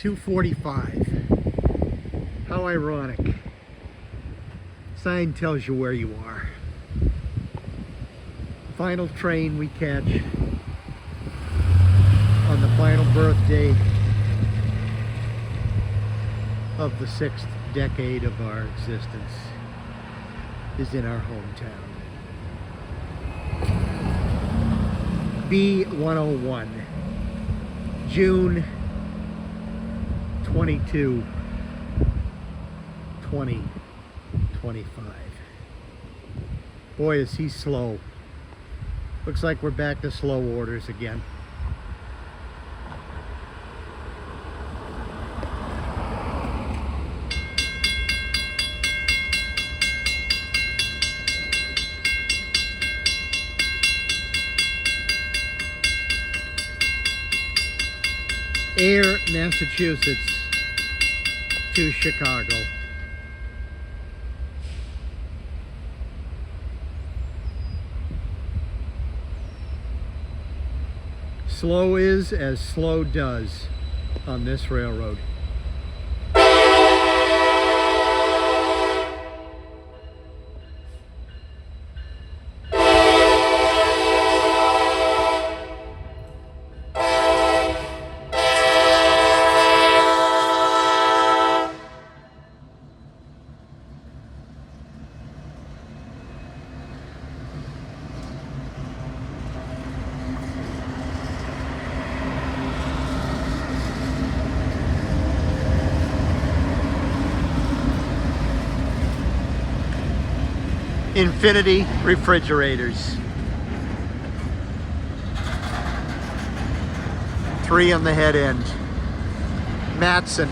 2:45. How ironic. Sign tells you where you are. Final train we catch on the final birthday of the 6th decade of our existence is in our hometown. B-101, June 22, 2025. Boy, is he slow. Looks like we're back to slow orders again. Air, Massachusetts to Chicago. Slow is as slow does on this railroad. Infinity refrigerators. 3 on the head end. Matson.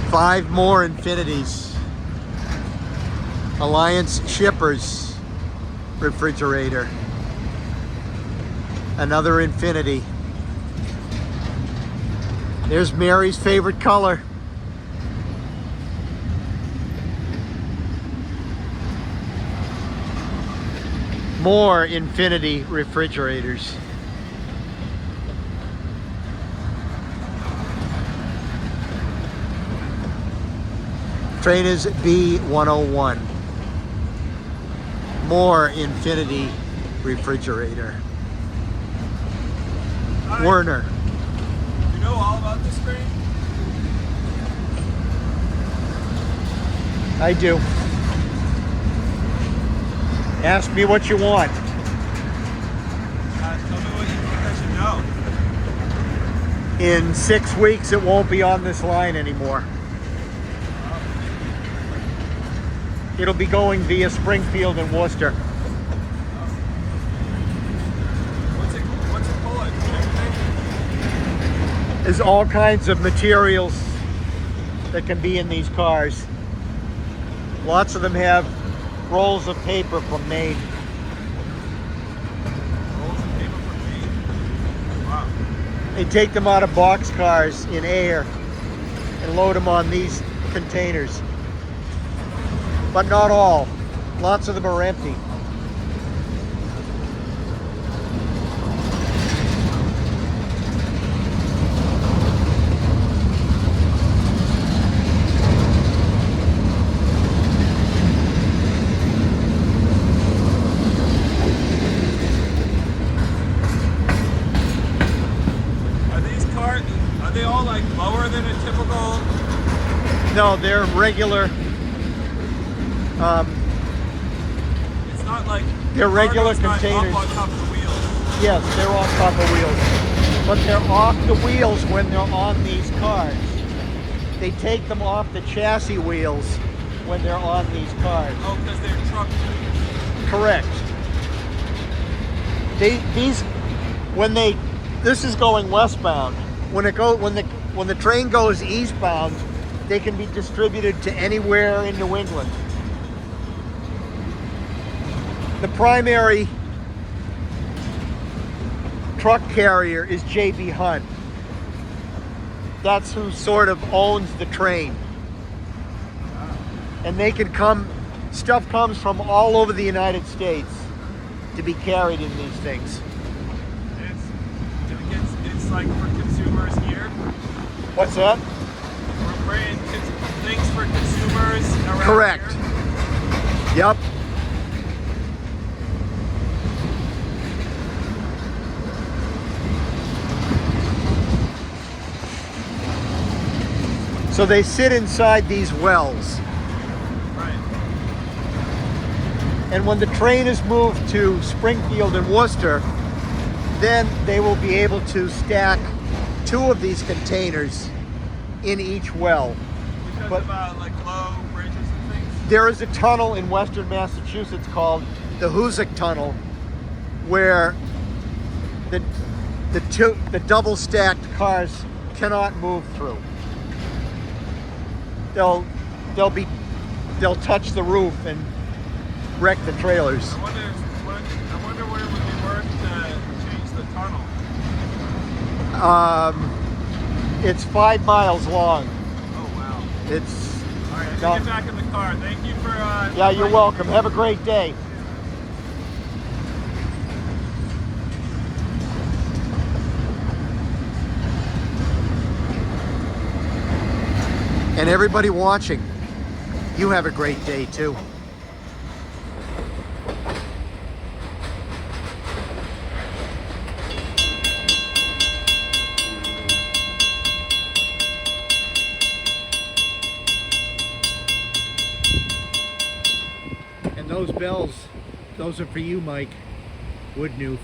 Five more Infinities. Alliance Shippers refrigerator. Another Infinity. There's Mary's favorite color. More Infinity refrigerators. Train is B-101. More Infinity refrigerator. Hi. Werner. You know all about this train? I do. Ask me what you want. Tell me what you think I should know. In 6 weeks, it won't be on this line anymore. It'll be going via Springfield and Worcester. What's it pulling? Everything? There's all kinds of materials that can be in these cars. Lots of them have rolls of paper from Maine. Rolls of paper from Maine? Wow. They take them out of boxcars in air and load them on these containers. But not all. Lots of them are empty. Are these cars, are they all like lower than a typical? No, they're regular. It's not like They're regular cargo's containers. not up on top of the wheels. Yes, they're on top of wheels. But they're off the wheels when they're on these cars. They take them off the chassis wheels when they're on these cars. Oh, because they're truck. Correct. This is going westbound. When the train goes eastbound, they can be distributed to anywhere in New England. The primary truck carrier is J.B. Hunt. That's who sort of owns the train. And they can come, stuff comes from all over the United States to be carried in these things. It's like for consumers here. What's that? We're bringing things for consumers around Correct. here. Yep. So they sit inside these wells. Right. And when the train is moved to Springfield and Worcester, then they will be able to stack 2 of these containers in each well. Because But- of like low bridges and things. There is a tunnel in western Massachusetts called the Hoosick Tunnel, where the double stacked cars cannot move through. They'll touch the roof and wreck the trailers. I wonder where it would be worth to change the tunnel. It's 5 miles long. Oh wow. It's All right, I No. can get back in the car. Thank you for. yeah, you're welcome. Have a great day. And everybody watching, you have a great day too. And those bells, those are for you, Mike Woodnooth.